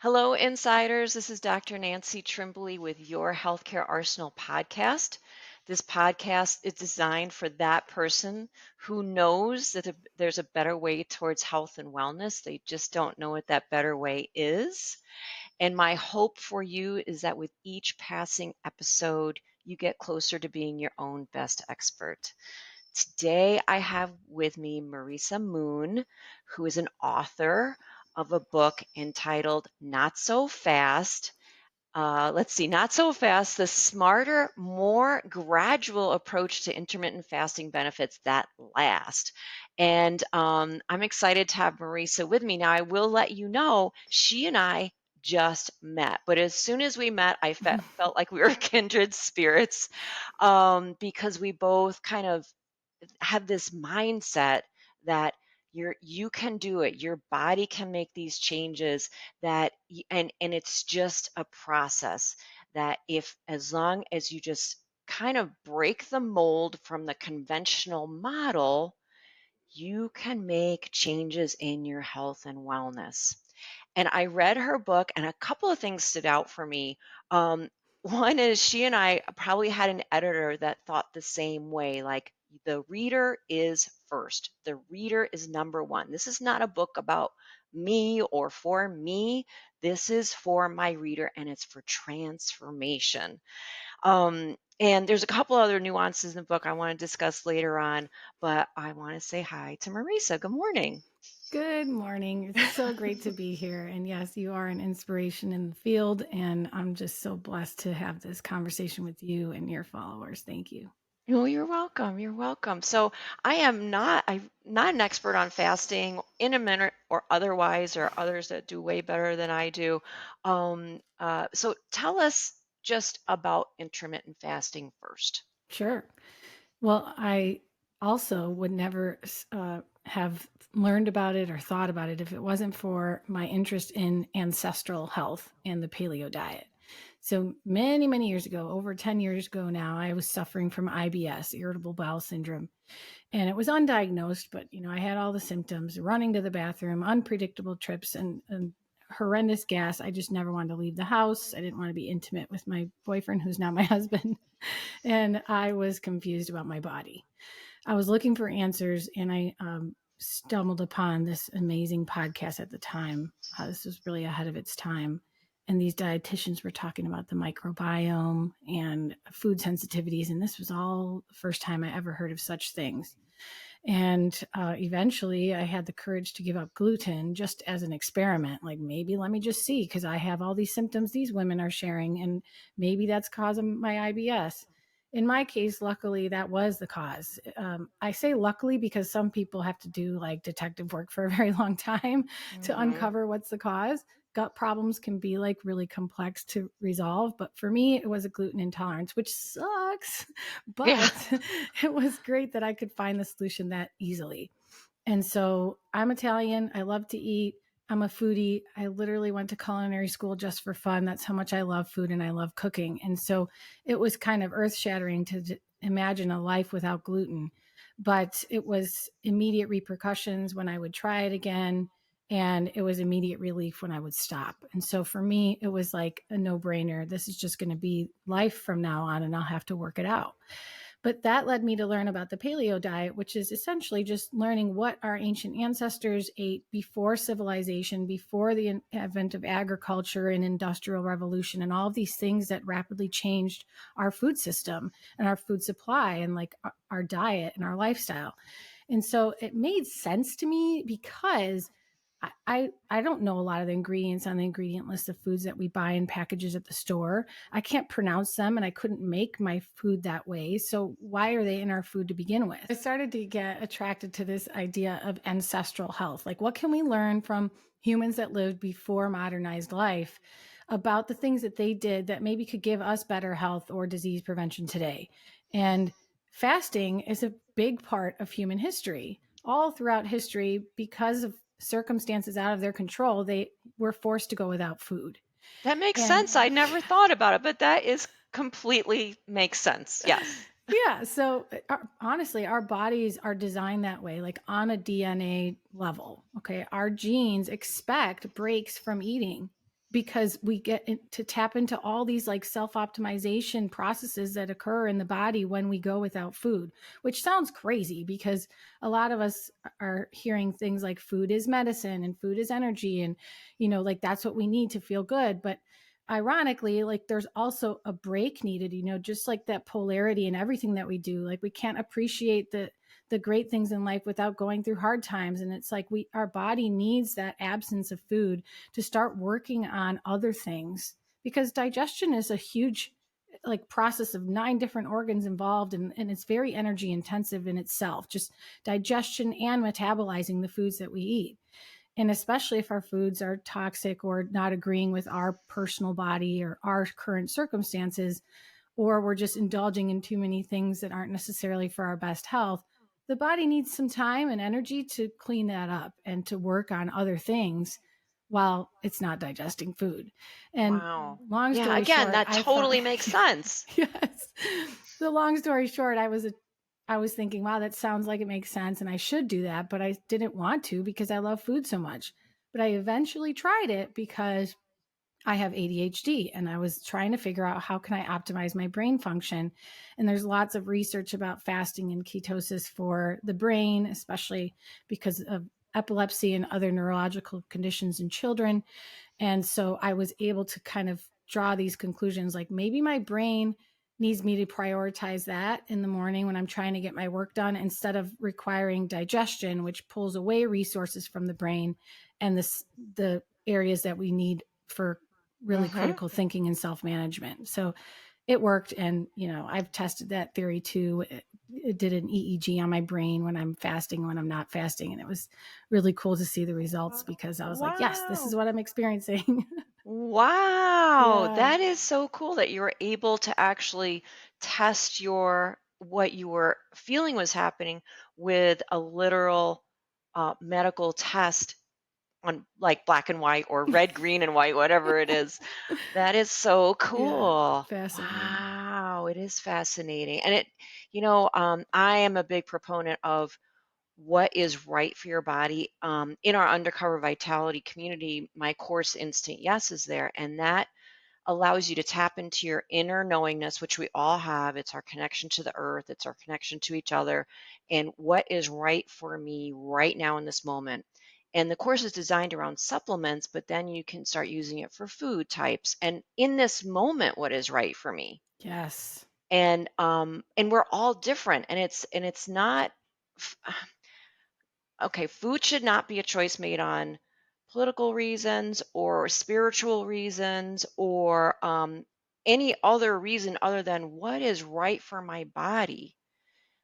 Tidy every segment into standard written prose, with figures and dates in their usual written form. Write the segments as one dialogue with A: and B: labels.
A: Hello, insiders. This is Dr. Nancy Trimbley with your Healthcare Arsenal podcast. This podcast is designed for that person who knows that there's a better way towards health and wellness. They just don't know what that better way is. And my hope for you is that with each passing episode, you get closer to being your own best expert. Today, I have with me Marisa Moon, who is an author of a book entitled Not So Fast. Not So Fast, the smarter, more gradual approach to intermittent fasting benefits that last. And I'm excited to have Marisa with me. Now, I will let you know, she and I just met, but as soon as we met, I felt like we were kindred spirits because we both kind of have this mindset that you can do it, your body can make these changes, and it's just a process that if as long as you just kind of break the mold from the conventional model, you can make changes in your health and wellness. And I read her book, and a couple of things stood out for me. One is she and I probably had an editor that thought the same way, like the reader is first. The reader is number one. This is not a book about me or for me. This is for my reader, and it's for transformation. And there's a couple other nuances in the book I want to discuss later on, but I want to say hi to Marisa. Good morning.
B: Good morning. It's so great to be here. And yes, you are an inspiration in the field. And I'm just so blessed to have this conversation with you and your followers. Thank you.
A: Oh, you're welcome. You're welcome. So I'm not an expert on fasting, intermittent or otherwise, or others that do way better than I do. So tell us just about intermittent fasting first.
B: Sure. Well, I also would never have learned about it or thought about it if it wasn't for my interest in ancestral health and the paleo diet. So many, many years ago, over 10 years ago now, I was suffering from IBS, irritable bowel syndrome. And it was undiagnosed, but I had all the symptoms, running to the bathroom, unpredictable trips, and horrendous gas. I just never wanted to leave the house. I didn't want to be intimate with my boyfriend, who's now my husband. And I was confused about my body. I was looking for answers, and I stumbled upon this amazing podcast at the time. This was really ahead of its time. And these dietitians were talking about the microbiome and food sensitivities. And this was all the first time I ever heard of such things. And eventually I had the courage to give up gluten just as an experiment. Like, maybe let me just see, because I have all these symptoms these women are sharing, and maybe that's causing my IBS. In my case, luckily, that was the cause. I say luckily because some people have to do like detective work for a very long time to
A: Hmm.
B: uncover what's the cause. Gut problems can be like really complex to resolve. But for me, it was a gluten intolerance, which sucks.
A: Yeah.
B: But it was great that I could find the solution that easily. And so I'm Italian. I love to eat. I'm a foodie. I literally went to culinary school just for fun. That's how much I love food and I love cooking. And so it was kind of earth shattering to imagine a life without gluten. But it was immediate repercussions when I would try it again. And it was immediate relief when I would stop. And so for me, it was like a no brainer. This is just going to be life from now on, and I'll have to work it out. But that led me to learn about the paleo diet, which is essentially just learning what our ancient ancestors ate before civilization, before the advent of agriculture and industrial revolution, and all of these things that rapidly changed our food system and our food supply and like our diet and our lifestyle. And so it made sense to me because I don't know a lot of the ingredients on the ingredient list of foods that we buy in packages at the store. I can't pronounce them, and I couldn't make my food that way. So why are they in our food to begin with? I started to get attracted to this idea of ancestral health. Like, what can we learn from humans that lived before modernized life about the things that they did that maybe could give us better health or disease prevention today? And fasting is a big part of human history. All throughout history, because of circumstances out of their control, they were forced to go without food.
A: That makes
B: And
A: sense. I never thought about it, but that is completely makes sense. Yes.
B: yeah, so honestly, our bodies are designed that way, like on a DNA level. Okay. Our genes expect breaks from eating. because we to tap into all these like self-optimization processes that occur in the body when we go without food, which sounds crazy because a lot of us are hearing things like food is medicine and food is energy, and like that's what we need to feel good. But ironically, like there's also a break needed, just like that polarity in everything that we do. Like we can't appreciate the great things in life without going through hard times, and it's like our body needs that absence of food to start working on other things, because digestion is a huge like process of 9 different organs involved, and it's very energy intensive in itself, just digestion and metabolizing the foods that we eat. And especially if our foods are toxic or not agreeing with our personal body or our current circumstances, or we're just indulging in too many things that aren't necessarily for our best health, the body needs some time and energy to clean that up and to work on other things while it's not digesting food. And
A: Wow.
B: long
A: Yeah,
B: story
A: again,
B: short,
A: that
B: I thought,
A: totally makes sense.
B: yes. The long story short, I was thinking, wow, that sounds like it makes sense and I should do that, but I didn't want to because I love food so much. But I eventually tried it because I have ADHD and I was trying to figure out how can I optimize my brain function. And there's lots of research about fasting and ketosis for the brain, especially because of epilepsy and other neurological conditions in children. And so I was able to kind of draw these conclusions, like maybe my brain needs me to prioritize that in the morning when I'm trying to get my work done, instead of requiring digestion, which pulls away resources from the brain and the areas that we need for really
A: Mhm.
B: critical thinking and self-management. So it worked. And, I've tested that theory too. It did an EEG on my brain when I'm fasting, when I'm not fasting. And it was really cool to see the results because I was like, yes, this is
A: Wow.
B: what I'm experiencing.
A: Wow.
B: Yeah.
A: That is so cool that you were able to actually test what you were feeling was happening with a literal medical test on like black and white or red, green, and white, whatever it is. That is so
B: Yeah.
A: cool.
B: Fascinating.
A: Wow, it is fascinating. And I am a big proponent of what is right for your body. In our Undercover Vitality community, my course Instant Yes is there, and that allows you to tap into your inner knowingness, which we all have. It's our connection to the earth, it's our connection to each other, and what is right for me right now in this moment. And the course is designed around supplements, but then you can start using it for food types. And in this moment, what is right for me?
B: Yes.
A: And we're all different, and it's not okay, food should not be a choice made on political reasons or spiritual reasons or any other reason other than what is right for my body,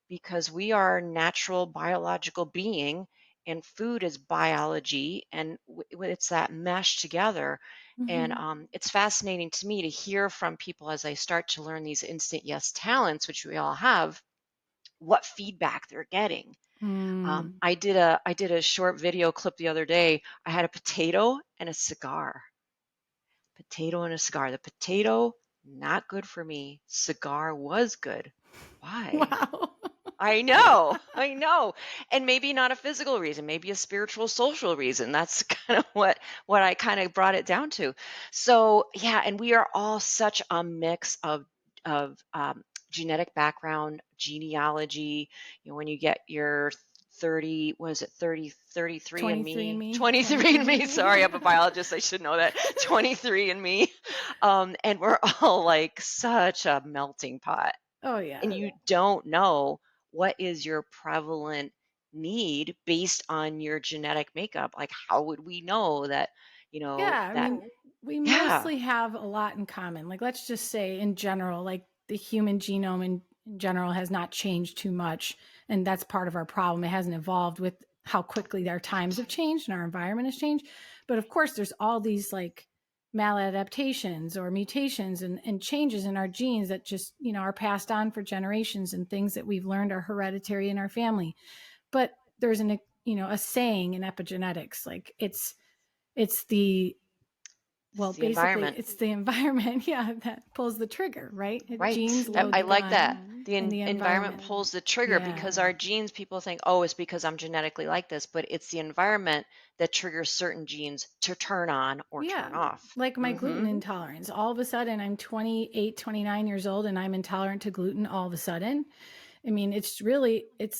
A: because we are a natural biological being and food is biology, and it's that mesh together. And
B: Mm-hmm.
A: it's fascinating to me to hear from people as I start to learn these instant yes talents, which we all have, what feedback they're getting.
B: Mm.
A: I did a short video clip the other day. I had a potato and a cigar. Potato and a cigar. The potato, not good for me. Cigar was good. Why?
B: Wow.
A: I know, I know. And maybe not a physical reason, maybe a spiritual, social reason. That's kind of what I kind of brought it down to. So yeah, and we are all such a mix of genetic background, genealogy. When you get your 30, was it 33 and
B: 23 and
A: me?
B: me.
A: 23
B: 23
A: and
B: and
A: me. Sorry,
B: me.
A: I'm a biologist. I should know that. 23 and me. And we're all like such a melting pot,
B: Oh
A: and
B: yeah.
A: you don't know what is your prevalent need based on your genetic makeup. Like, how would we know that,
B: Yeah, I
A: that,
B: mean, we
A: yeah.
B: mostly have a lot in common. Like, let's just say in general, like the human genome in general has not changed too much. And that's part of our problem. It hasn't evolved with how quickly our times have changed and our environment has changed. But of course, there's all these like maladaptations or mutations and changes in our genes that just, are passed on for generations, and things that we've learned are hereditary in our family. But there's a saying in epigenetics, like it's the
A: It's
B: Well,
A: the
B: basically,
A: environment.
B: it's the environment, yeah, that pulls the trigger, right?
A: Right.
B: Genes load
A: I
B: the
A: like that.
B: gun
A: The
B: in the
A: environment
B: environment.
A: pulls the trigger because
B: Yeah.
A: our genes, people think, oh, it's because I'm genetically like this, but it's the environment that triggers certain genes to turn on or
B: Yeah.
A: turn off.
B: Like my gluten
A: Hmm.
B: intolerance. All of a sudden, I'm 28, 29 years old and I'm intolerant to gluten all of a sudden. I mean, it's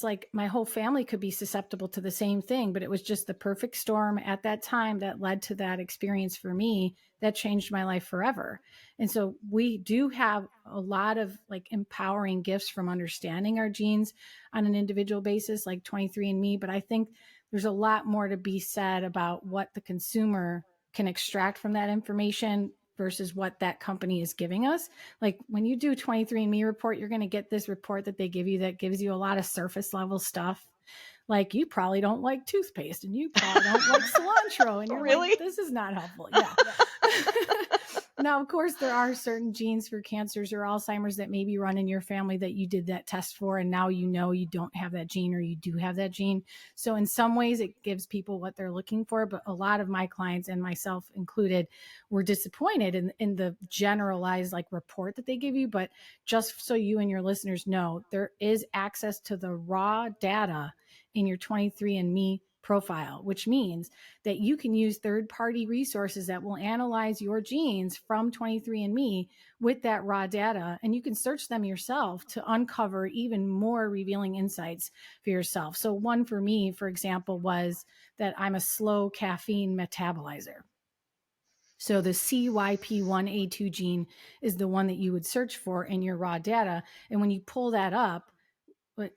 B: like my whole family could be susceptible to the same thing, but it was just the perfect storm at that time that led to that experience for me that changed my life forever. And so we do have a lot of like empowering gifts from understanding our genes on an individual basis, like 23andMe. But I think there's a lot more to be said about what the consumer can extract from that information versus what that company is giving us. Like when you do 23andMe report, you're going to get this report that they give you that gives you a lot of surface level stuff. Like you probably don't like toothpaste and you probably don't like cilantro. And you're like,
A: Really?
B: this is not helpful. Yeah. Now, of course, there are certain genes for cancers or Alzheimer's that maybe run in your family that you did that test for. And now you know you don't have that gene or you do have that gene. So in some ways, it gives people what they're looking for. But a lot of my clients and myself included were disappointed in the generalized like report that they give you. But just so you and your listeners know, there is access to the raw data in your 23andMe profile, which means that you can use third-party resources that will analyze your genes from 23andMe with that raw data, and you can search them yourself to uncover even more revealing insights for yourself. So one for me, for example, was that I'm a slow caffeine metabolizer. So the CYP1A2 gene is the one that you would search for in your raw data. And when you pull that up,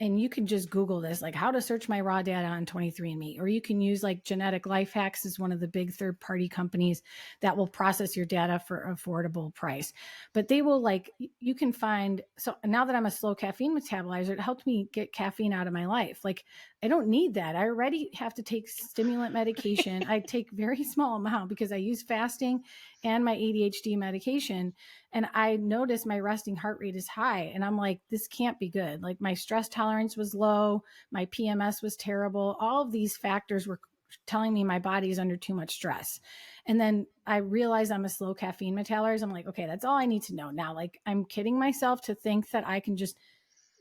B: and you can just Google this, like how to search my raw data on 23andMe, or you can use like Genetic Life Hacks is one of the big third party companies that will process your data for affordable price. But they will like, you can find, so now that I'm a slow caffeine metabolizer, it helped me get caffeine out of my life. Like I don't need that. I already have to take stimulant medication. I take very small amount because I use fasting and my ADHD medication. And I noticed my resting heart rate is high. And I'm like, this can't be good. Like my stress tolerance was low. My PMS was terrible. All of these factors were telling me my body is under too much stress. And then I realized I'm a slow caffeine metabolizer. I'm like, okay, that's all I need to know now. Like I'm kidding myself to think that I can just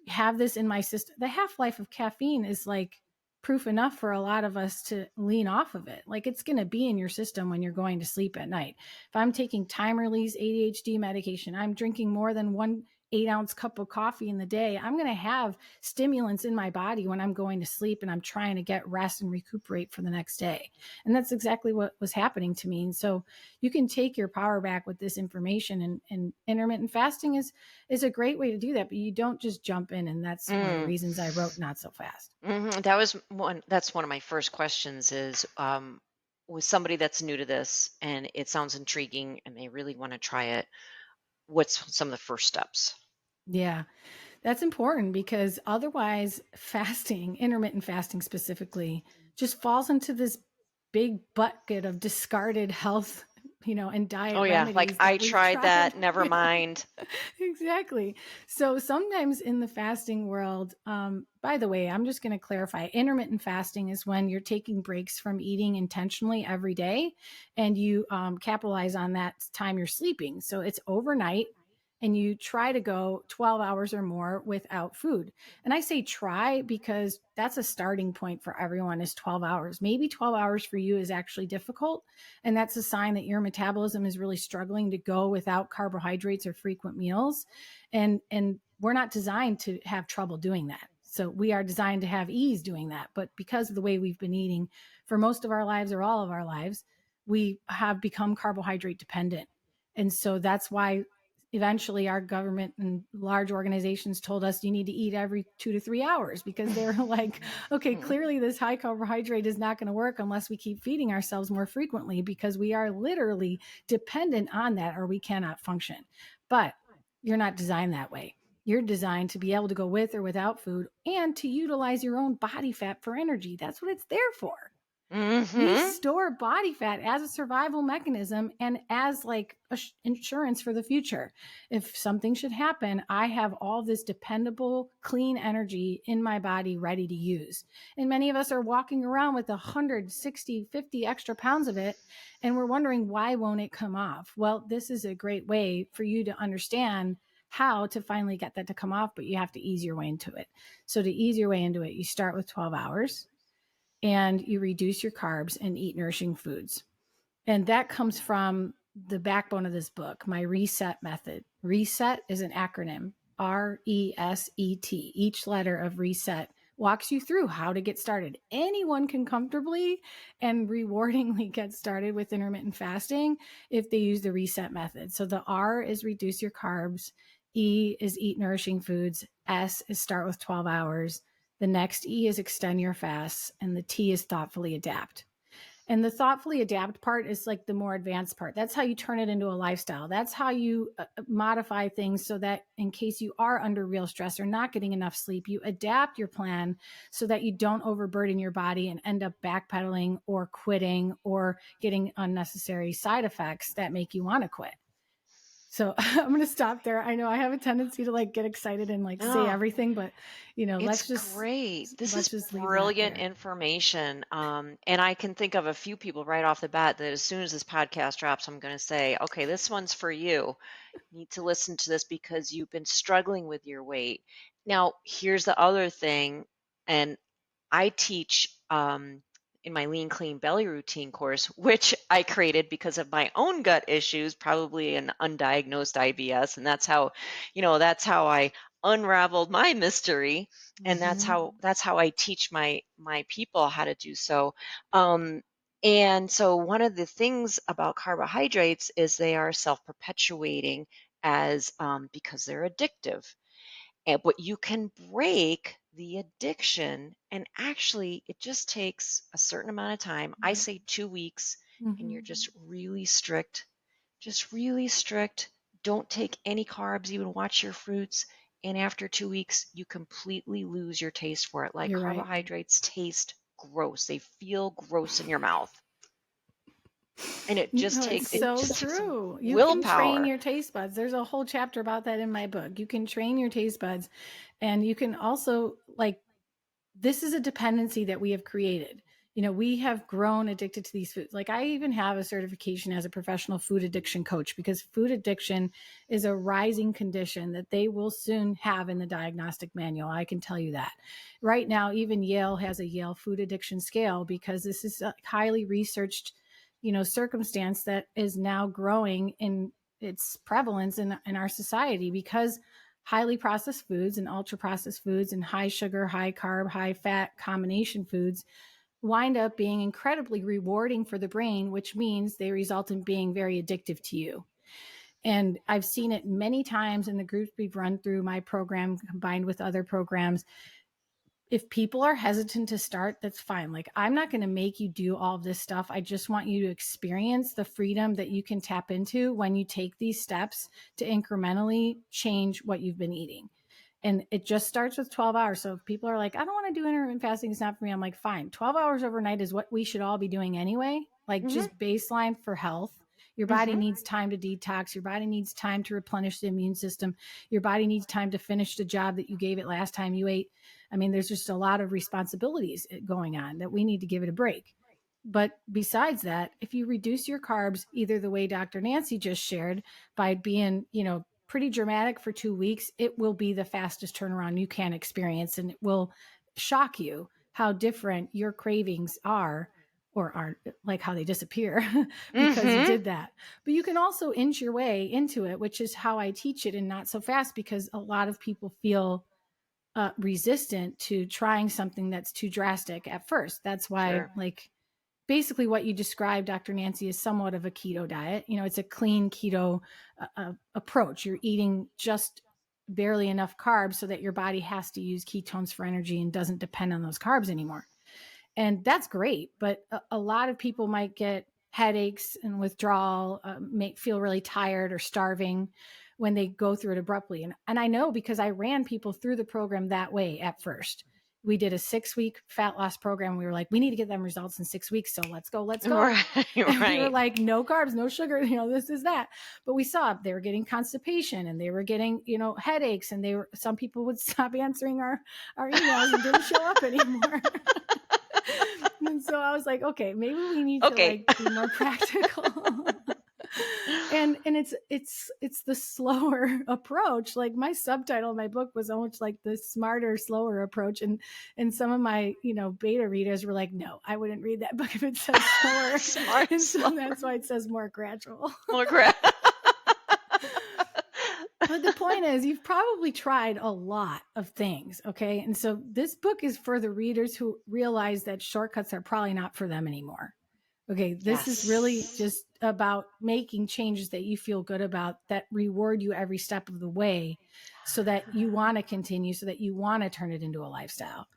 B: have this in my system. The half-life of caffeine is like proof enough for a lot of us to lean off of it. Like it's going to be in your system when you're going to sleep at night. If I'm taking time release ADHD medication, I'm drinking more than 1 8-ounce cup of coffee in the day, I'm going to have stimulants in my body when I'm going to sleep and I'm trying to get rest and recuperate for the next day. And that's exactly what was happening to me. And so you can take your power back with this information, and intermittent fasting is a great way to do that, but you don't just jump in. And that's one of the
A: Mm.
B: reasons I wrote Not So Fast.
A: That was one. That's one of my first questions. Is with somebody that's new to this and it sounds intriguing and they really want to try it. What's some of the first steps?
B: Yeah, that's important because otherwise, fasting, intermittent fasting specifically, just falls into this big bucket of discarded health, and
A: Oh
B: diet
A: yeah, like
B: remedies
A: I
B: that we've
A: tried
B: tried.
A: that. Never mind.
B: Exactly. So sometimes in the fasting world, by the way, I'm just going to clarify intermittent fasting is when you're taking breaks from eating intentionally every day and you capitalize on that time you're sleeping. So it's overnight and you try to go 12 hours or more without food. And I say try because that's a starting point for everyone is 12 hours. Maybe 12 hours for you is actually difficult. And that's a sign that your metabolism is really struggling to go without carbohydrates or frequent meals. And we're not designed to have trouble doing that. So we are designed to have ease doing that. But because of the way we've been eating for most of our lives or all of our lives, we have become carbohydrate dependent. And so that's why eventually our government and large organizations told us you need to eat every 2 to 3 hours because they're like, okay, clearly this high carbohydrate is not going to work unless we keep feeding ourselves more frequently because we are literally dependent on that or we cannot function. But you're not designed that way. You're designed to be able to go with or without food and to utilize your own body fat for energy. That's what it's there for. We
A: Mm-hmm.
B: store body fat as a survival mechanism and as like insurance for the future. If something should happen, I have all this dependable, clean energy in my body ready to use. And many of us are walking around with 160, 50 extra pounds of it. And we're wondering, why won't it come off? Well, this is a great way for you to understand how to finally get that to come off, but you have to ease your way into it. So to ease your way into it, you start with 12 hours and you reduce your carbs and eat nourishing foods. And that comes from the backbone of this book, my reset method. Reset is an acronym, RESET. Each letter of reset walks you through how to get started. Anyone can comfortably and rewardingly get started with intermittent fasting if they use the reset method. So the R is reduce your carbs, E is eat nourishing foods, S is start with 12 hours. The next E is extend your fasts, and the T is thoughtfully adapt. And the thoughtfully adapt part is like the more advanced part. That's how you turn it into a lifestyle. That's how you modify things so that in case you are under real stress or not getting enough sleep, you adapt your plan so that you don't overburden your body and end up backpedaling or quitting or getting unnecessary side effects that make you want to quit. So I'm going to stop there. I know I have a tendency to like get excited and like say
A: Oh,
B: everything, but
A: it's great. This is
B: let's just leave that
A: brilliant
B: there.
A: information. And I can think of a few people right off the bat that as soon as this podcast drops, I'm going to say, okay, this one's for you. You need to listen to this because you've been struggling with your weight. Now, here's the other thing, and I teach in my Lean Clean Belly Routine course, which I created because of my own gut issues, probably an undiagnosed IBS, and that's how I unraveled my mystery, and that's
B: Mm-hmm.
A: how I teach my people how to do so. Um, and so one of the things about carbohydrates is they are self-perpetuating as because they're addictive. But you can break the addiction, and actually, it just takes a certain amount of time. I
B: Right.
A: say 2 weeks, and
B: Mm-hmm.
A: you're just really strict. Just really strict. Don't take any carbs, even watch your fruits. And after 2 weeks, you completely lose your taste for it. Like
B: You're right.
A: carbohydrates taste gross, they feel gross in your mouth. And it just
B: No,
A: takes
B: it's
A: it
B: so
A: just takes some
B: true. You can train
A: willpower.
B: your taste buds. There's a whole chapter about that in my book. You can train your taste buds, and you can also like this is a dependency that we have created. You know, we have grown addicted to these foods. Like I even have a certification as a professional food addiction coach because food addiction is a rising condition that they will soon have in the diagnostic manual. I can tell you that. Right now, even Yale has a Yale food addiction scale because this is a highly researched, circumstance that is now growing in its prevalence in our society because highly processed foods and ultra processed foods and high sugar, high carb, high fat combination foods wind up being incredibly rewarding for the brain, which means they result in being very addictive to you. And I've seen it many times in the groups we've run through my program combined with other programs. If people are hesitant to start, that's fine. Like, I'm not going to make you do all of this stuff. I just want you to experience the freedom that you can tap into when you take these steps to incrementally change what you've been eating. And it just starts with 12 hours. So if people are like, I don't want to do intermittent fasting, it's not for me. I'm like, fine. 12 hours overnight is what we should all be doing anyway. Like
A: Hmm.
B: just baseline for health. Your body
A: Hmm.
B: needs time to detox. Your body needs time to replenish the immune system. Your body needs time to finish the job that you gave it last time you ate. I mean, there's just a lot of responsibilities going on that we need to give it a break. But besides that, if you reduce your carbs, either the way Dr. Nancy just shared by being, pretty dramatic for 2 weeks, it will be the fastest turnaround you can experience. And it will shock you how different your cravings are or aren't, like how they disappear because you
A: Hmm.
B: did that. But you can also inch your way into it, which is how I teach it and not so fast because a lot of people feel resistant to trying something that's too drastic at first. That's why,
A: Sure.
B: like, basically what you described, Dr. Nancy, is somewhat of a keto diet. It's a clean keto approach. You're eating just barely enough carbs so that your body has to use ketones for energy and doesn't depend on those carbs anymore. And that's great. But a lot of people might get headaches and withdrawal, may feel really tired or starving when they go through it abruptly. And I know because I ran people through the program that way at first. we did a 6-week fat loss program. We were like, we need to get them results in 6 weeks. So let's go.
A: Right,
B: And we were
A: right.
B: like, no carbs, no sugar, this is that. But we saw they were getting constipation and they were getting, headaches, and some people would stop answering our emails and didn't show up anymore. And so I was like, okay, maybe we need to
A: Okay.
B: be more practical. and it's the slower approach. Like my subtitle of my book was almost like the smarter, slower approach. And some of my, beta readers were like, no, I wouldn't read that book if it says slower.
A: Smart,
B: And so
A: slower.
B: that's why it says more gradual.
A: More crap.
B: But the point is, you've probably tried a lot of things. Okay. And so this book is for the readers who realize that shortcuts are probably not for them anymore. Okay. This is really just about making changes that you feel good about, that reward you every step of the way, so that you want to continue, so that you want to turn it into a lifestyle.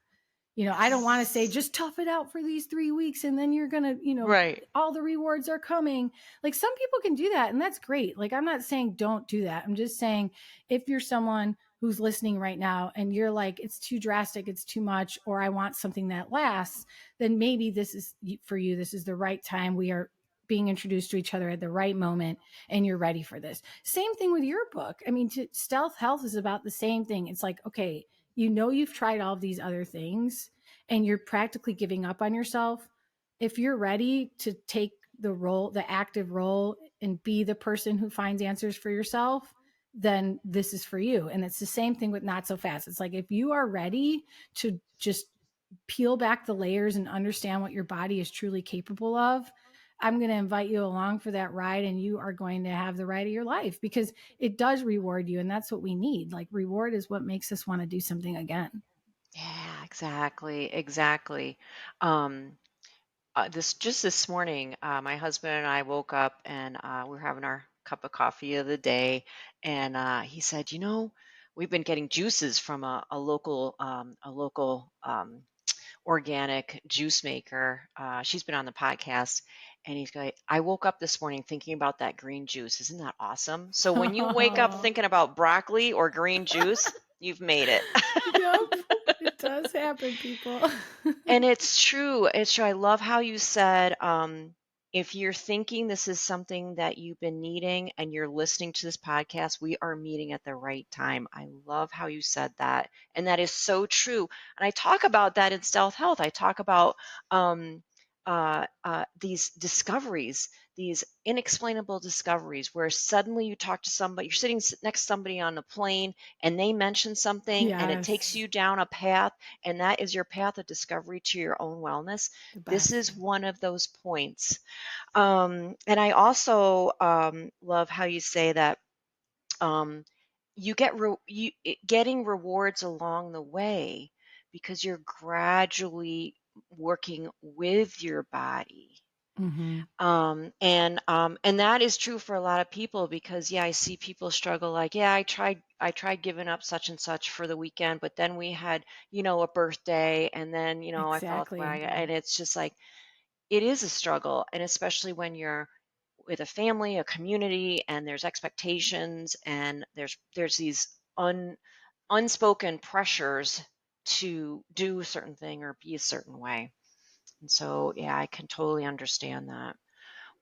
B: I don't want to say just tough it out for these 3 weeks and then you're going to,
A: Right.
B: all the rewards are coming. Like some people can do that and that's great. Like I'm not saying don't do that. I'm just saying if you're someone who's listening right now and you're like, it's too drastic, it's too much, or I want something that lasts, then maybe this is for you. This is the right time. We are being introduced to each other at the right moment and you're ready for this. Same thing with your book. I mean, Stealth Health is about the same thing. It's like, okay, you've tried all of these other things and you're practically giving up on yourself. If you're ready to take the active role and be the person who finds answers for yourself, then this is for you. And it's the same thing with Not So Fast. It's like, if you are ready to just peel back the layers and understand what your body is truly capable of, I'm going to invite you along for that ride, and you are going to have the ride of your life, because it does reward you. And that's what we need. Like reward is what makes us want to do something again.
A: Yeah, exactly. Exactly. Um, this morning, my husband and I woke up and we were having our cup of coffee of the day, and he said, we've been getting juices from a local organic juice maker. She's been on the podcast, and he's like, I woke up this morning thinking about that green juice. Isn't that awesome? So when you wake up thinking about broccoli or green juice, you've made it.
B: Yep. It does happen, people.
A: And it's true. It's true. I love how you said, if you're thinking this is something that you've been needing and you're listening to this podcast, we are meeting at the right time. I love how you said that. And that is so true. And I talk about that in Stealth Health. I talk about these discoveries, these inexplainable discoveries where suddenly you talk to somebody, you're sitting next to somebody on a plane and they mention something and it takes
B: Yes.
A: you down a path, and that is your path of discovery to your own wellness.
B: The
A: This
B: best.
A: is one of those points. And I also love how you say that um, you getting rewards along the way because you're gradually working with your body.
B: Mm-hmm.
A: And that is true for a lot of people, because I see people struggle, like, I tried giving up such and such for the weekend, but then we had, a birthday, and then, I felt why,
B: Exactly.
A: and it's just like, it is a struggle. And especially when you're with a family, a community, and there's expectations, and there's these unspoken pressures to do a certain thing or be a certain way. And so, I can totally understand that.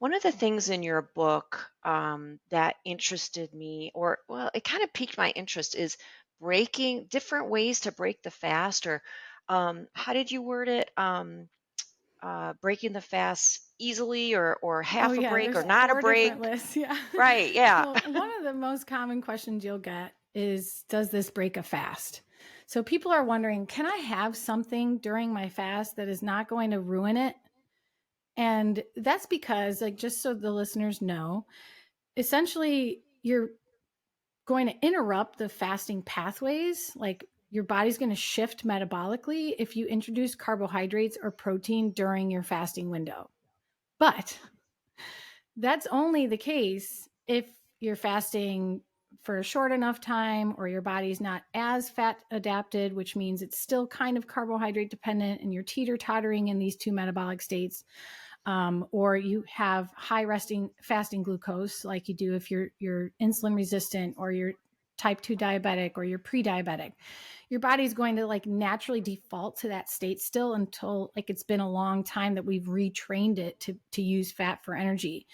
A: One of the things in your book that interested me, or, well, it kind of piqued my interest, is breaking different ways to break the fast, or how did you word it? Breaking the fast easily, or
B: Oh,
A: half a
B: yeah.
A: break,
B: There's
A: or not a
B: 4 different
A: break.
B: lists. Yeah.
A: Right. Yeah.
B: Well, one of the most common questions you'll get is, does this break a fast? So people are wondering, can I have something during my fast that is not going to ruin it? And that's because, like, just so the listeners know, essentially you're going to interrupt the fasting pathways. Like your body's going to shift metabolically if you introduce carbohydrates or protein during your fasting window. But that's only the case if you're fasting for a short enough time, or your body's not as fat adapted, which means it's still kind of carbohydrate dependent and you're teeter-tottering in these two metabolic states. Or you have high resting fasting glucose, like you do if you're insulin resistant, or you're type 2 diabetic or you're pre-diabetic, your body's going to like naturally default to that state still until like it's been a long time that we've retrained it to use fat for energy.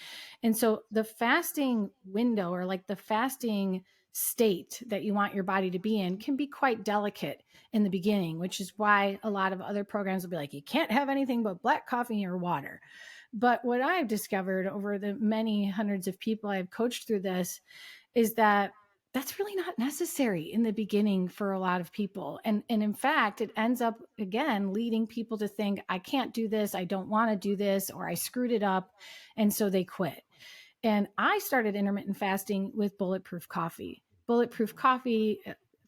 B: And so the fasting window, or like the fasting state that you want your body to be in, can be quite delicate in the beginning, which is why a lot of other programs will be like, you can't have anything but black coffee or water. But what I've discovered over the many hundreds of people I've coached through this is that that's really not necessary in the beginning for a lot of people. And in fact, it ends up again leading people to think, I can't do this, I don't want to do this, or I screwed it up. And so they quit. And I started intermittent fasting with bulletproof coffee. Bulletproof coffee,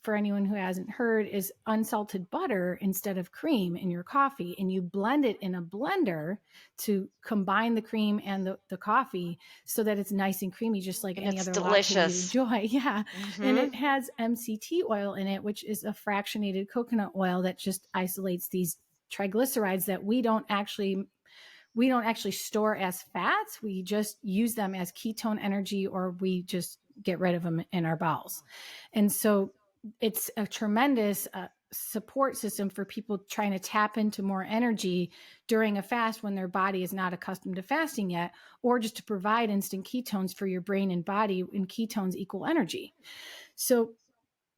B: for anyone who hasn't heard, is unsalted butter instead of cream in your coffee. And you blend it in a blender to combine the cream and the coffee so that it's nice and creamy, just like
A: And
B: any
A: it's
B: other latte you'd
A: delicious.
B: enjoy. Yeah. And
A: Hmm.
B: it has MCT oil in it, which is a fractionated coconut oil that just isolates these triglycerides that we don't actually store as fats. We just use them as ketone energy, or we just get rid of them in our bowels. And so it's a tremendous support system for people trying to tap into more energy during a fast when their body is not accustomed to fasting yet, or just to provide instant ketones for your brain and body, and ketones equal energy. So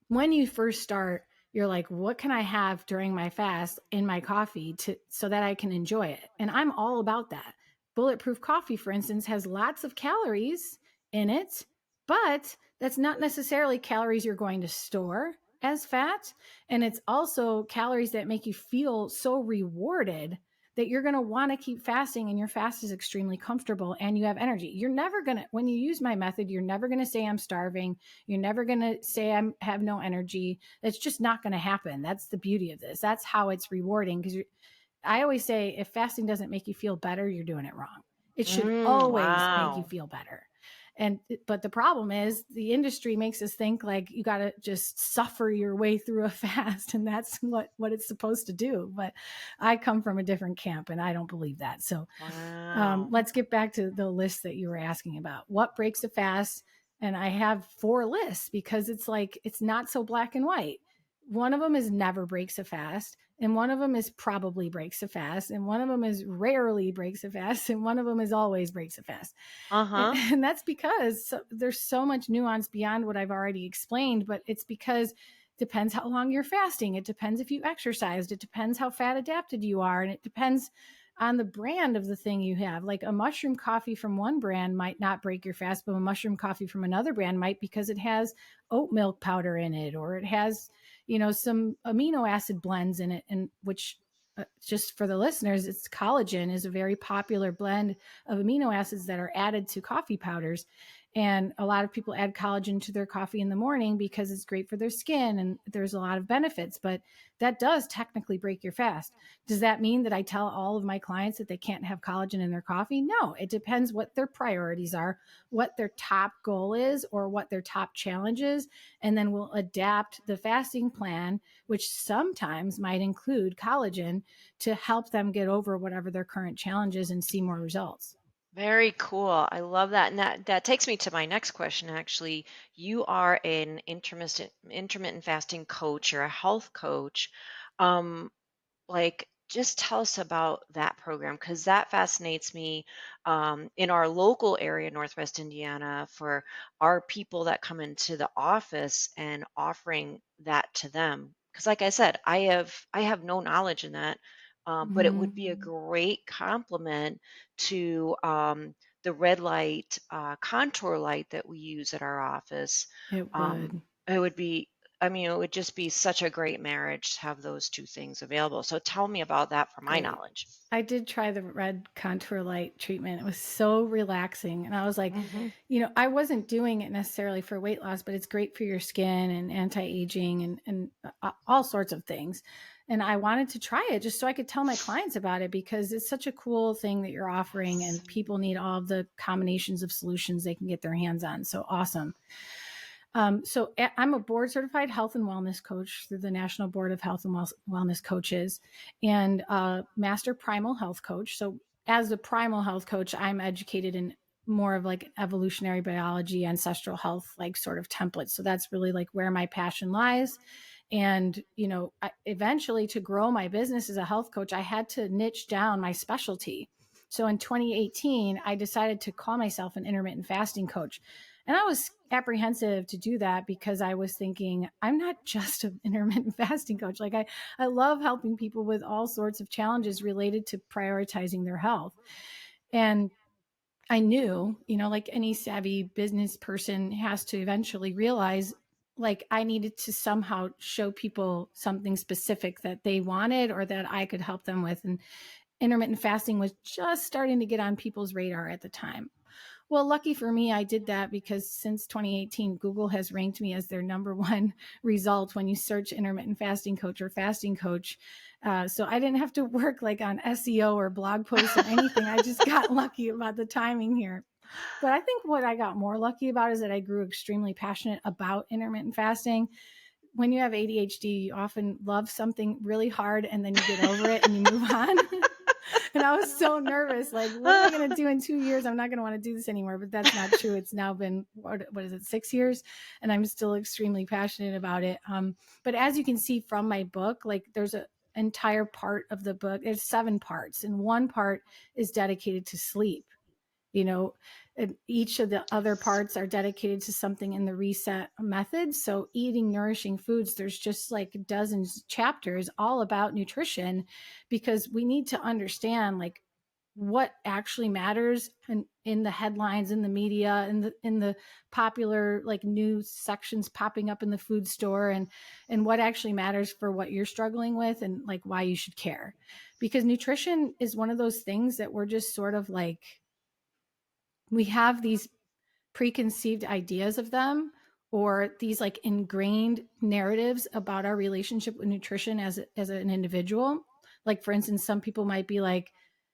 B: when you first start, you're like, what can I have during my fast in my coffee to so that I can enjoy it? And I'm all about that. Bulletproof coffee, for instance, has lots of calories in it, but that's not necessarily calories you're going to store as fat. And it's also calories that make you feel so rewarded that you're going to want to keep fasting, and your fast is extremely comfortable and you have energy. You're never going to, when you use my method, you're never going to say I'm starving. You're never going to say I have no energy. That's just not going to happen. That's the beauty of this. That's how it's rewarding, because I always say if fasting doesn't make you feel better, you're doing it wrong. It should always make you
A: Wow.
B: feel better. And but the problem is the industry makes us think like you got to just suffer your way through a fast, and that's what it's supposed to do. But I come from a different camp and I don't believe that. So
A: Wow.
B: let's get back to the list that you were asking about. What breaks a fast? And I have 4 lists because it's like, it's not so black and white. One of them is never breaks a fast, and one of them is probably breaks a fast, and one of them is rarely breaks a fast, and one of them is always breaks a fast. And,
A: Uh-huh.
B: and that's because there's so much nuance beyond what I've already explained, but it's because it depends how long you're fasting. It depends if you exercised. It depends how fat adapted you are. And it depends on the brand of the thing you have. Like a mushroom coffee from one brand might not break your fast, but a mushroom coffee from another brand might, because it has oat milk powder in it, or it has, some amino acid blends in it, and which just for the listeners, it's collagen is a very popular blend of amino acids that are added to coffee powders. And a lot of people add collagen to their coffee in the morning because it's great for their skin and there's a lot of benefits, but that does technically break your fast. Does that mean that I tell all of my clients that they can't have collagen in their coffee? No, it depends what their priorities are, what their top goal is, or what their top challenge is. And then we'll adapt the fasting plan, which sometimes might include collagen, to help them get over whatever their current challenge is and see more results.
A: Very cool. I love that. And that takes me to my next question, actually. You are an intermittent fasting coach. You're a health coach. Um, like, just tell us about that program, because that fascinates me. In our local area, Northwest Indiana, for our people that come into the office and offering that to them. Because, like I said, I have no knowledge in that, but it would
B: Mhm.
A: be a great complement to the red light contour light that we use at our office.
B: It
A: Um,
B: would.
A: it would be I mean, it would just be such a great marriage to have those 2 things available. So tell me about that for my
B: Great.
A: knowledge.
B: I did try the red contour light treatment. It was so relaxing. And I was like,
A: Mhm.
B: I wasn't doing it necessarily for weight loss, but it's great for your skin and anti-aging and all sorts of things. And I wanted to try it just so I could tell my clients about it, because it's such a cool thing that you're offering
A: Yes.
B: and people need all of the combinations of solutions they can get their hands on. So awesome. I'm a board certified health and wellness coach through the National Board of Health and Wellness Coaches, and master primal health coach. So as a primal health coach, I'm educated in more of like evolutionary biology, ancestral health, like sort of template. So that's really like where my passion lies. And, eventually to grow my business as a health coach, I had to niche down my specialty. So in 2018, I decided to call myself an intermittent fasting coach. And I was apprehensive to do that because I was thinking, I'm not just an intermittent fasting coach. Like I love helping people with all sorts of challenges related to prioritizing their health. And I knew, like any savvy business person has to eventually realize, like, I needed to somehow show people something specific that they wanted or that I could help them with. And intermittent fasting was just starting to get on people's radar at the time. Well, lucky for me, I did that because since 2018, Google has ranked me as their number one result when you search intermittent fasting coach or fasting coach. So I didn't have to work like on SEO or blog posts or anything. I just got lucky about the timing here. But I think what I got more lucky about is that I grew extremely passionate about intermittent fasting. When you have ADHD, you often love something really hard and then you get over it and you move on. And I was so nervous, like, what am I going to do in 2 years? I'm not going to want to do this anymore. But that's not true. It's now been, what is it, 6 years? And I'm still extremely passionate about it. But as you can see from my book, like there's an entire part of the book, there's 7 parts, and one part is dedicated to sleep. And each of the other parts are dedicated to something in the reset method. So eating nourishing foods, there's just like dozens of chapters all about nutrition, because we need to understand like what actually matters in the headlines, in the media, in the popular like news sections popping up in the food store, and what actually matters for what you're struggling with and like why you should care. Because nutrition is one of those things that we're just sort of like, we have these preconceived ideas of them, or these like ingrained narratives about our relationship with nutrition as an individual. Like, for instance, some people might be like,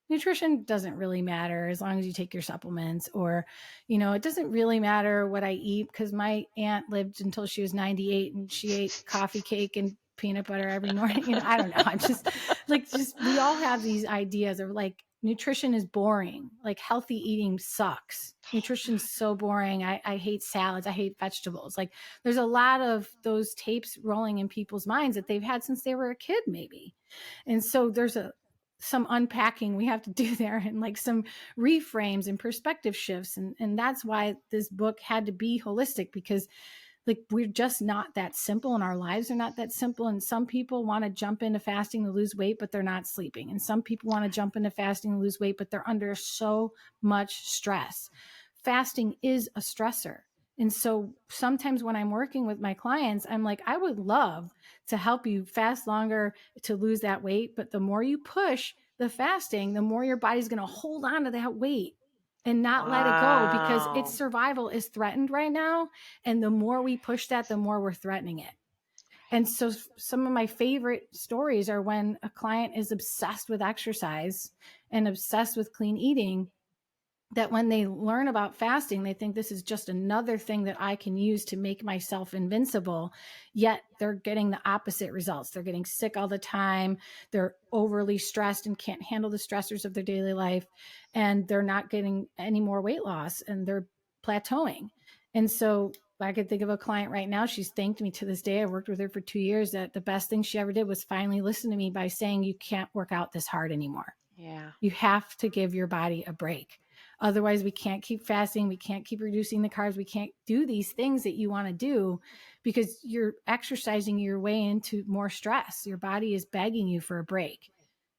B: nutrition doesn't really matter as long as you take your supplements, or it doesn't really matter what I eat because my aunt lived until she was 98 and she ate coffee cake and peanut butter every morning. I don't know. I'm just like, we all have these ideas of like, nutrition is boring. Like, healthy eating sucks. Nutrition's so boring. I hate salads. I hate vegetables. Like, there's a lot of those tapes rolling in people's minds that they've had since they were a kid, maybe. And so there's some unpacking we have to do there, and like some reframes and perspective shifts. And that's why this book had to be holistic, because like, we're just not that simple, and our lives are not that simple. And some people want to jump into fasting to lose weight, but they're not sleeping. And some people want to jump into fasting to lose weight, but they're under so much stress. Fasting is a stressor. And so sometimes when I'm working with my clients, I'm like, I would love to help you fast longer to lose that weight. But the more you push the fasting, the more your body's going to hold on to that weight and not let it go, because its
A: Wow.
B: survival is threatened right now. And the more we push that, the more we're threatening it. And so some of my favorite stories are when a client is obsessed with exercise and obsessed with clean eating, that when they learn about fasting, they think this is just another thing that I can use to make myself invincible. Yet they're getting the opposite results. They're getting sick all the time. They're overly stressed and can't handle the stressors of their daily life. And they're not getting any more weight loss, and they're plateauing. And so I could think of a client right now. She's thanked me to this day. I worked with her for 2 years, that the best thing she ever did was finally listen to me by saying, you can't work out this hard anymore.
A: Yeah.
B: You have to give your body a break. Otherwise, we can't keep fasting. We can't keep reducing the carbs. We can't do these things that you want to do, because you're exercising your way into more stress. Your body is begging you for a break.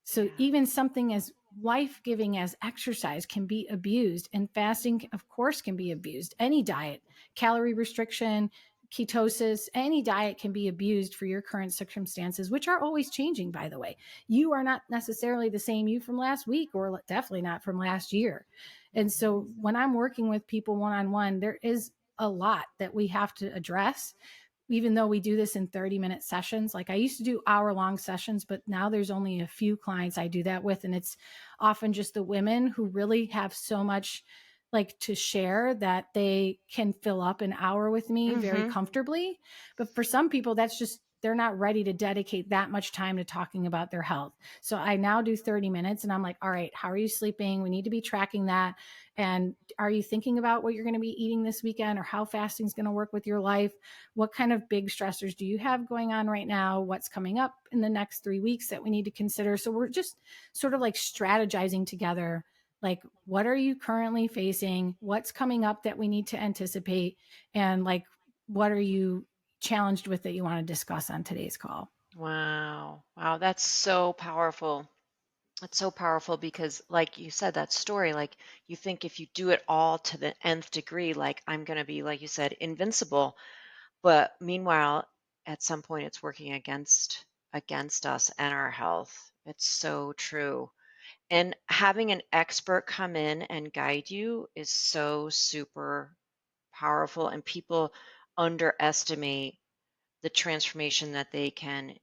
B: So
A: Yeah.
B: even something as life-giving as exercise can be abused, and fasting, of course, can be abused. Any diet, calorie restriction, ketosis, any diet can be abused for your current circumstances, which are always changing, by the way. You are not necessarily the same you from last week, or definitely not from last year. And so when I'm working with people one-on-one, there is a lot that we have to address, even though we do this in 30-minute sessions. Like, I used to do hour-long sessions, but now there's only a few clients I do that with. And it's often just the women who really have so much like to share that they can fill up an hour with me very
A: Mm-hmm.
B: comfortably. But for some people, that's just they're not ready to dedicate that much time to talking about their health. So I now do 30 minutes and I'm like, all right, how are you sleeping? We need to be tracking that. And are you thinking about what you're going to be eating this weekend, or how fasting is going to work with your life? What kind of big stressors do you have going on right now? What's coming up in the next 3 weeks that we need to consider? So we're just sort of like strategizing together. Like, what are you currently facing? What's coming up that we need to anticipate? And like, what are you challenged with that you want to discuss on today's call?
A: Wow. Wow, that's so powerful. It's so powerful because, like you said, that story, like you think if you do it all to the nth degree, like I'm going to be, like you said, invincible. But meanwhile, at some point, it's working against us and our health. It's so true. And having an expert come in and guide you is so super powerful. And people underestimate the transformation that they can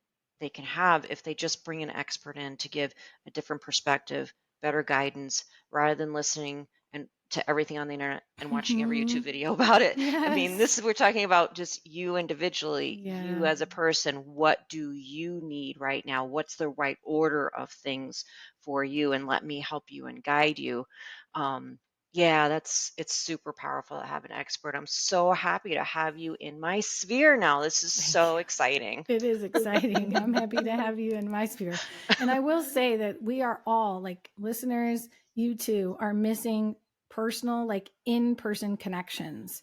A: have if they just bring an expert in to give a different perspective, better guidance, rather than listening and to everything on the internet and watching every YouTube
B: Mm-hmm.
A: video about it. I mean,
B: Yes.
A: this is we're talking about just you individually, you
B: Yeah.
A: as a person. What do you need right now? What's the right order of things for you? And let me help you and guide you. Um, yeah, it's super powerful to have an expert. I'm so happy to have you in my sphere now. This is
B: Thank
A: so
B: you.
A: exciting.
B: It is exciting. I'm happy to have you in my sphere. And I will say that we are all, like listeners, you too, are missing personal, like in person connections.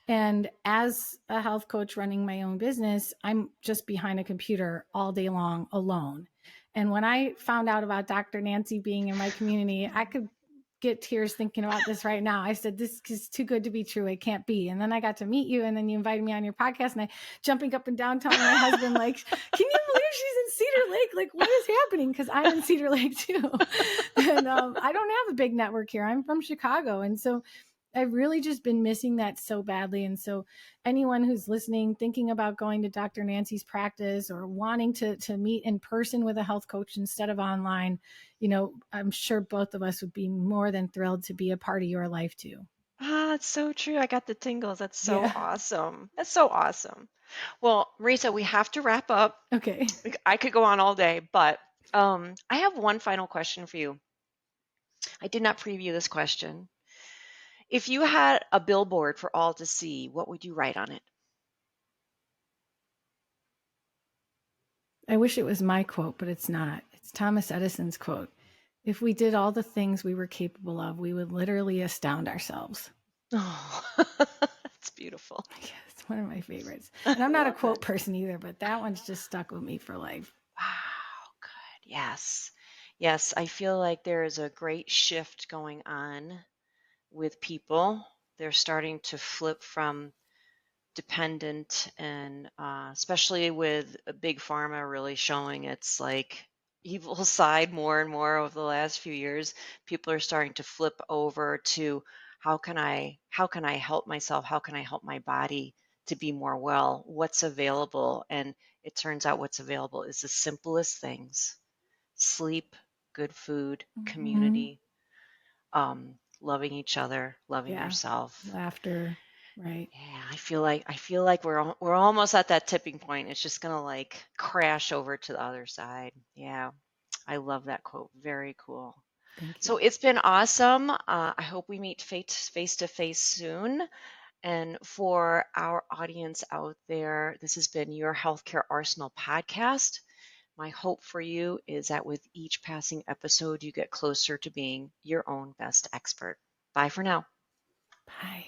B: And as a health coach running my own business, I'm just behind a computer all day long alone. And when I found out about Dr. Nancy being in my community, I could get tears thinking about this right now. I said, this is too good to be true. It can't be. And then I got to meet you, and then you invited me on your podcast, and I jumping up and down telling my husband, like, can you believe she's in Cedar Lake? Like, what is happening? Because I'm in Cedar Lake too. And I don't have a big network here. I'm from Chicago. And so I've really just been missing that so badly. And so anyone who's listening, thinking about going to Dr. Nancy's practice or wanting to meet in person with a health coach instead of online, I'm sure both of us would be more than thrilled to be a part of your life too.
A: Ah, it's so true. I got the tingles. That's so
B: Yeah.
A: awesome. That's so awesome. Well, Marisa, we have to wrap up.
B: Okay.
A: I could go on all day, but I have one final question for you. I did not preview this question. If you had a billboard for all to see, what would you write on it?
B: I wish it was my quote, but it's not. It's Thomas Edison's quote. If we did all the things we were capable of, we would literally astound ourselves.
A: Oh, that's beautiful.
B: Yeah, it's one of my favorites.
A: I
B: And I'm not a
A: love
B: quote
A: that.
B: person either, but that one's just stuck with me for life.
A: Wow, good. Yes. Yes, I feel like there is a great shift going on with people. They're starting to flip from dependent and especially with a big pharma really showing its like evil side more and more over the last few years. People are starting to flip over to how can I help myself? How can I help my body to be more well? What's available? And it turns out what's available is the simplest things: sleep, good food,
B: Mm-hmm.
A: community, loving each other, loving
B: Yeah.
A: yourself.
B: Laughter. Right.
A: Yeah, I feel like we're almost at that tipping point. It's just gonna like crash over to the other side. Yeah, I love that quote. Very cool.
B: Thank you.
A: So it's been awesome. I hope we meet face to face soon. And for our audience out there, this has been your Healthcare Arsenal podcast. My hope for you is that with each passing episode, you get closer to being your own best expert. Bye for now.
B: Bye.